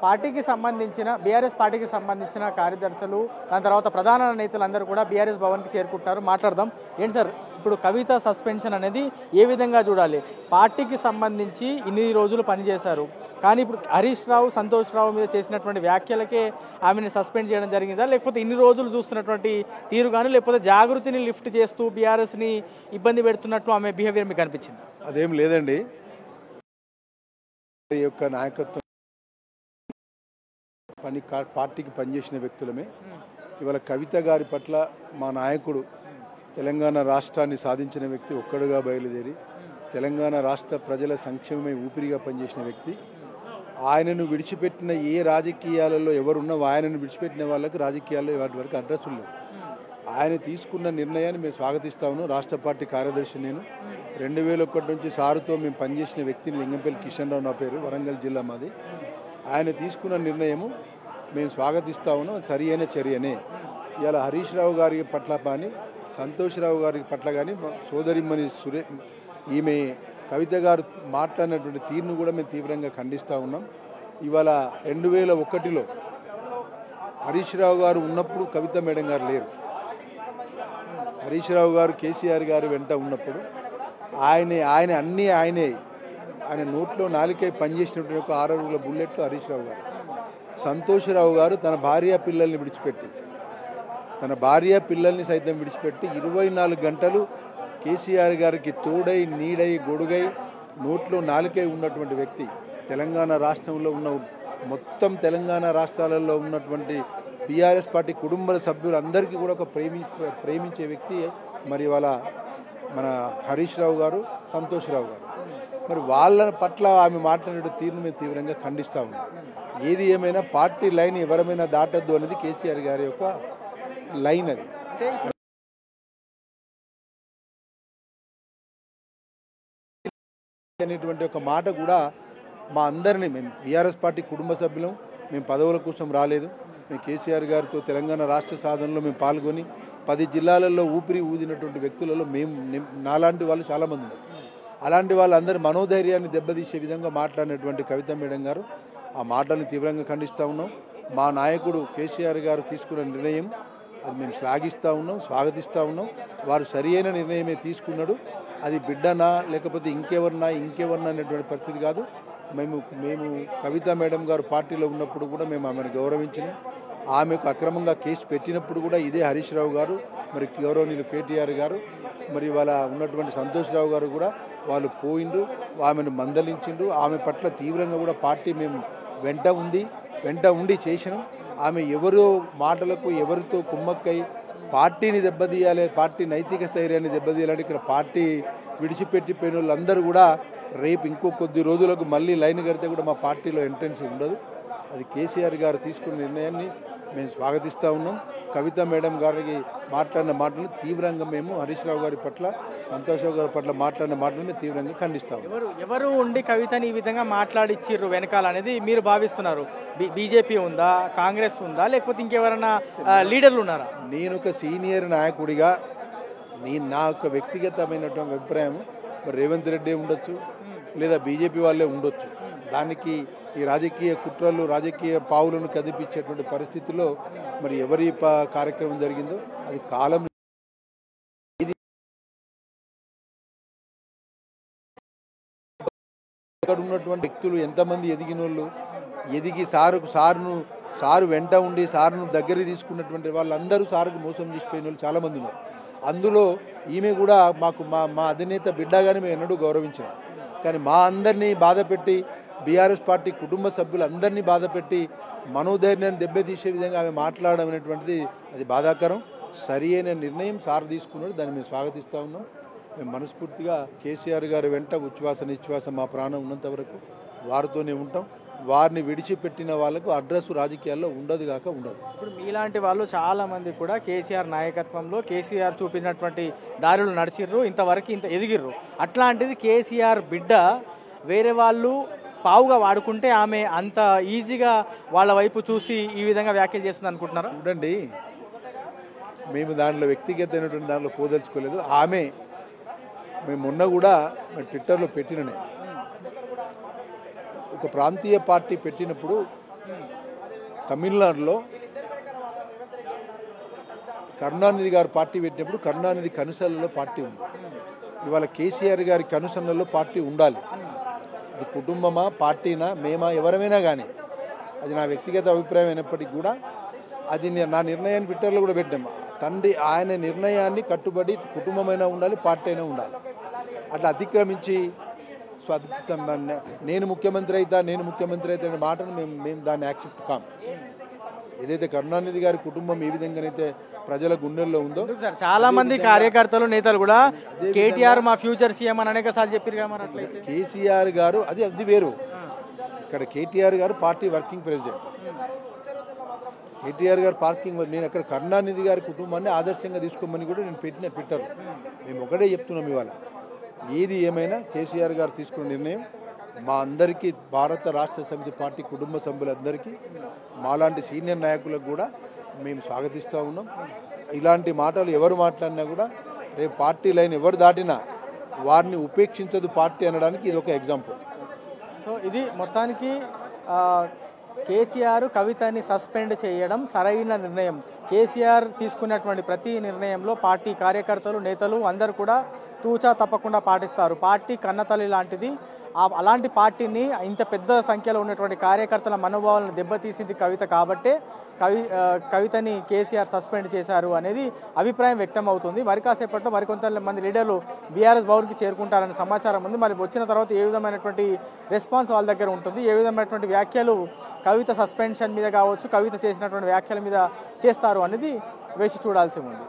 పార్టీకి సంబంధించిన బీఆర్ఎస్ పార్టీకి సంబంధించిన కార్యదర్శులు దాని తర్వాత ప్రధాన నేతలందరూ కూడా బీఆర్ఎస్ భవన్కి చేరుకుంటారు. మాట్లాడదాం. ఏంటి సార్, ఇప్పుడు కవిత సస్పెన్షన్ అనేది ఏ విధంగా చూడాలి? పార్టీకి సంబంధించి ఇన్ని రోజులు పనిచేశారు, కానీ ఇప్పుడు హరీష్ రావు, సంతోష్ రావు మీద చేసినటువంటి వ్యాఖ్యలకే ఆమెను సస్పెండ్ చేయడం జరిగిందా, లేకపోతే ఇన్ని రోజులు చూస్తున్నటువంటి తీరు కానీ, లేకపోతే జాగృతిని లిఫ్ట్ చేస్తూ బీఆర్ఎస్ని ఇబ్బంది పెడుతున్నట్టు ఆమె బిహేవియర్ మీకు అనిపించింది? అదేం లేదండి. ఈ యొక్క నాయకత్వం పార్టీకి పనిచేసిన వ్యక్తులమే. ఇవాళ కవిత గారి పట్ల మా నాయకుడు తెలంగాణ రాష్ట్రాన్ని సాధించిన వ్యక్తి ఒక్కడుగా బయలుదేరి తెలంగాణ రాష్ట్ర ప్రజల సంక్షేమమే ఊపిరిగా పనిచేసిన వ్యక్తి. ఆయనను విడిచిపెట్టిన ఏ రాజకీయాలలో ఎవరున్నా ఆయనను విడిచిపెట్టిన వాళ్ళకి రాజకీయాల్లో వాటి వరకు అడ్రస్సులు లేవు. ఆయన తీసుకున్న నిర్ణయాన్ని మేము స్వాగతిస్తా ఉన్నాం. రాష్ట్ర పార్టీ కార్యదర్శి నేను. 2001 నుంచి సారుతో మేము పనిచేసిన వ్యక్తిని. లింగంపల్లి కిషన్ రావు నా పేరు, వరంగల్ జిల్లా మాది. ఆయన తీసుకున్న నిర్ణయము మేము స్వాగతిస్తా ఉన్నాం. అది సరి అయిన చర్యనే. ఇవాళ హరీష్ రావు గారి పట్ల కానీ, సంతోష్ రావు గారి పట్ల కానీ, సోదరిమ్మని ఈమె కవిత గారు మాట్లాడినటువంటి తీరును కూడా మేము తీవ్రంగా ఖండిస్తూ ఉన్నాం. ఇవాళ 2001లో హరీష్ రావు గారు ఉన్నప్పుడు కవిత మేడం గారు లేరు. హరీష్ రావు గారు కేసీఆర్ గారు వెంట ఉన్నప్పుడు ఆయన నోట్లో నాలుకై పనిచేసినటువంటి ఒక 6 అడుగుల బుల్లెట్లు హరీష్ రావు గారు. సంతోష్ రావు గారు తన భార్య పిల్లల్ని సైతం విడిచిపెట్టి 24 గంటలు కేసీఆర్ గారికి తోడై, నీడై, గొడుగై, నోట్లో నాలుకై ఉన్నటువంటి వ్యక్తి. తెలంగాణ రాష్ట్రంలో ఉన్న మొత్తం తెలంగాణ రాష్ట్రాలలో ఉన్నటువంటి బీఆర్ఎస్ పార్టీ కుటుంబ సభ్యులందరికీ కూడా ఒక ప్రేమించే వ్యక్తి మరి వాళ్ళ మన హరీష్ రావు గారు, సంతోష్ రావు గారు. మరి వాళ్ళ పట్ల ఆమె మాట్లాడే తీరును మేము తీవ్రంగా ఖండిస్తూ ఉన్నాం. ఏది ఏమైనా పార్టీ లైన్ ఎవరమైనా దాటద్దు అనేది కేసీఆర్ గారి యొక్క లైన్. అది అనేటువంటి ఒక మాట కూడా మా అందరినీ, మేము బీఆర్ఎస్ పార్టీ కుటుంబ సభ్యులం. మేము పదవుల కోసం రాలేదు. మేము కేసీఆర్ గారితో తెలంగాణ రాష్ట్ర సాధనలో మేము పాల్గొని 10 జిల్లాలలో ఊపిరి ఊదినటువంటి వ్యక్తులలో నాలాంటి వాళ్ళు చాలామంది ఉన్నారు. అలాంటి వాళ్ళందరి మనోధైర్యాన్ని దెబ్బతీసే విధంగా మాట్లాడినటువంటి కవిత మేడం గారు ఆ మాటలను తీవ్రంగా ఖండిస్తూ ఉన్నాం. మా నాయకుడు కేసీఆర్ గారు తీసుకున్న నిర్ణయం అది మేము శ్లాఘిస్తూ ఉన్నాం, స్వాగతిస్తూ ఉన్నాం. వారు సరి అయిన నిర్ణయమే తీసుకున్నాడు. అది బిడ్డనా లేకపోతే ఇంకెవరన్నా అనేటువంటి పరిస్థితి కాదు. మేము కవిత మేడం గారు పార్టీలో ఉన్నప్పుడు కూడా మేము ఆమెను గౌరవించినాం. ఆమెకు అక్రమంగా కేసు పెట్టినప్పుడు కూడా ఇదే హరీష్ రావు గారు, మరి గౌరవనీయులు కేటీఆర్ గారు, మరి వాళ్ళ ఉన్నటువంటి సంతోష్ రావు గారు కూడా వాళ్ళు పోయిండ్రు, ఆమెను మందలించిండ్రు. ఆమె పట్ల తీవ్రంగా కూడా పార్టీ మేము వెంట ఉండి చేసినాం. ఆమె ఎవరో మాటలకు ఎవరితో కుమ్మక్కై పార్టీని దెబ్బతీయాలి, పార్టీ నైతిక స్థైర్యాన్ని దెబ్బతీయాలని ఇక్కడ పార్టీ విడిచిపెట్టిపోయిన వాళ్ళందరూ కూడా రేపు ఇంకో కొద్ది రోజులకు మళ్ళీ లైన్ కడితే కూడా మా పార్టీలో ఎంట్రెన్స్ ఉండదు. అది కేసీఆర్ గారు తీసుకున్న నిర్ణయాన్ని మేము స్వాగతిస్తూ ఉన్నాం. కవిత మేడం గారికి మాట్లాడిన మాటలను తీవ్రంగా మేము హరీష్ రావు గారి పట్ల, సంతోష్ రావు గారి పట్ల మాట్లాడిన మాటలను తీవ్రంగా ఖండిస్తాము. ఎవరు ఉండి కవితని ఈ విధంగా మాట్లాడిచ్చిర్రు వెనకాల అనేది మీరు భావిస్తున్నారు? బీజేపీ ఉందా, కాంగ్రెస్ ఉందా, లేకపోతే ఇంకెవరైనా లీడర్లు ఉన్నారా? నేను ఒక సీనియర్ నాయకుడిగా నా యొక్క వ్యక్తిగతమైనటువంటి అభిప్రాయం మరి రేవంత్ రెడ్డి ఉండొచ్చు, లేదా బీజేపీ వాళ్ళే ఉండొచ్చు. దానికి ఈ రాజకీయ కుట్రలు, రాజకీయ పావులను కదిపించేటువంటి పరిస్థితుల్లో మరి ఎవరి కార్యక్రమం జరిగిందో అది కాలం ఇక్కడ ఉన్నటువంటి వ్యక్తులు ఎంతమంది ఎదిగినోళ్ళు, ఎదిగి సారు వెంట ఉండి సారును దగ్గర తీసుకున్నటువంటి వాళ్ళందరూ సారుకు మోసం చేసిపోయిన వాళ్ళు చాలామంది ఉన్నారు. అందులో ఈమె కూడా మా అధినేత బిడ్డగానే మేము ఎన్నడూ గౌరవించాం. కానీ మా అందరినీ బాధపెట్టి, బీఆర్ఎస్ పార్టీ కుటుంబ సభ్యులందరినీ బాధపెట్టి మనోధైర్యాన్ని దెబ్బతీసే విధంగా ఆమె మాట్లాడడం అనేటువంటిది అది బాధాకరం. సరి అయిన నిర్ణయం సార్ తీసుకున్నాడు, దాన్ని మేము స్వాగతిస్తూ ఉన్నాం. మేము మనస్ఫూర్తిగా కేసీఆర్ గారి వెంట నిశ్వాస మా ప్రాణం ఉన్నంత వరకు వారితోనే ఉంటాం. వారిని విడిచిపెట్టిన వాళ్ళకు అడ్రస్ రాజకీయాల్లో ఉండదు. ఇప్పుడు మీలాంటి వాళ్ళు చాలా మంది కూడా కేసీఆర్ నాయకత్వంలో కేసీఆర్ చూపినటువంటి దారులు నడిచిర్రు, ఇంతవరకు ఎదిగిర్రు. అట్లాంటిది కేసీఆర్ బిడ్డ వేరే వాళ్ళు పావుగా వాడుకుంటే ఆమె అంత ఈజీగా వాళ్ళ వైపు చూసి ఈ విధంగా వ్యాఖ్యలు చేస్తుంది అనుకుంటున్నారా? చూడండి, మేము దాంట్లో వ్యక్తిగతమైనటువంటి దాంట్లో పోదలుచుకోలేదు. మేము మొన్న కూడా ట్విట్టర్లో పెట్టిననే ఒక ప్రాంతీయ పార్టీ పెట్టినప్పుడు తమిళనాడులో కరుణానిధి గారు పార్టీ పెట్టినప్పుడు కరుణానిధి కనుసలలో పార్టీ ఉంది. ఇవాళ కేసీఆర్ గారి కనుసన్నల్లో పార్టీ ఉండాలి. అది కుటుంబమా, పార్టీనా, మేమా, ఎవరమైనా కానీ అది నా వ్యక్తిగత అభిప్రాయం అయినప్పటికీ కూడా అది నా నిర్ణయాన్ని ట్విట్టర్లో కూడా పెట్టాం. తండ్రి ఆయన నిర్ణయాన్ని కట్టుబడి కుటుంబమైనా ఉండాలి, పార్టీ అయినా ఉండాలి. అట్లా అతిక్రమించి నేను ముఖ్యమంత్రి అవుతా అనే మాటను మేము దాన్ని యాక్సెప్ట్ కాం. ఏదైతే కరుణానిధి గారి కుటుంబం ఏ విధంగానైతే ప్రజల గుండెల్లో ఉందో చాలా మంది కార్యకర్తలు నేతలు కూడా కేటీఆర్ మా ఫ్యూచర్ సీఎం అని అనేక సార్లు చెప్పారు. కేసీఆర్ గారు అది వేరు. ఇక్కడ కేటీఆర్ గారు పార్టీ వర్కింగ్ ప్రెసిడెంట్. కేటీఆర్ గారు నేను అక్కడ కరుణానిధి గారి కుటుంబాన్ని ఆదర్శంగా తీసుకోమని కూడా నేను పెట్టిన ట్విట్టర్. మేము ఒకటే చెప్తున్నాం, ఇవాళ ఏది ఏమైనా కేసీఆర్ గారు తీసుకున్న నిర్ణయం మా అందరికీ, భారత రాష్ట్ర సమితి పార్టీ కుటుంబ సభ్యులందరికీ, మాలాంటి సీనియర్ నాయకులకు కూడా మేము స్వాగతిస్తూ ఉన్నాం. ఇలాంటి మాటలు ఎవరు మాట్లాడినా కూడా రేపు పార్టీ లైన్ ఎవరు దాటినా వారిని ఉపేక్షించదు పార్టీ అనడానికి ఇది ఒక ఎగ్జాంపుల్. సో ఇది మొత్తానికి కేసీఆర్ కవితని సస్పెండ్ చేయడం సరైన నిర్ణయం. కేసీఆర్ తీసుకున్నటువంటి ప్రతి నిర్ణయంలో పార్టీ కార్యకర్తలు, నేతలు అందరూ కూడా తూచా తప్పకుండా పాటిస్తారు. పార్టీ కన్నతల్లి లాంటిది. అలాంటి పార్టీని ఇంత పెద్ద సంఖ్యలో ఉన్నటువంటి కార్యకర్తల మనోభావాలను దెబ్బతీసింది కవిత కాబట్టే కవితని కేసీఆర్ సస్పెండ్ చేశారు అనేది అభిప్రాయం వ్యక్తం అవుతుంది. మరి కాసేపట్లో మరికొంతమంది లీడర్లు బీఆర్ఎస్ భవన్కి చేరుకుంటారనే సమాచారం ఉంది. మరి వచ్చిన తర్వాత ఏ విధమైనటువంటి రెస్పాన్స్ వాళ్ళ దగ్గర ఉంటుంది, ఏ విధమైనటువంటి వ్యాఖ్యలు కవిత సస్పెన్షన్ మీద కావచ్చు, కవిత చేసినటువంటి వ్యాఖ్యల మీద చేస్తారు అనేది వేసి చూడాల్సి ఉంది.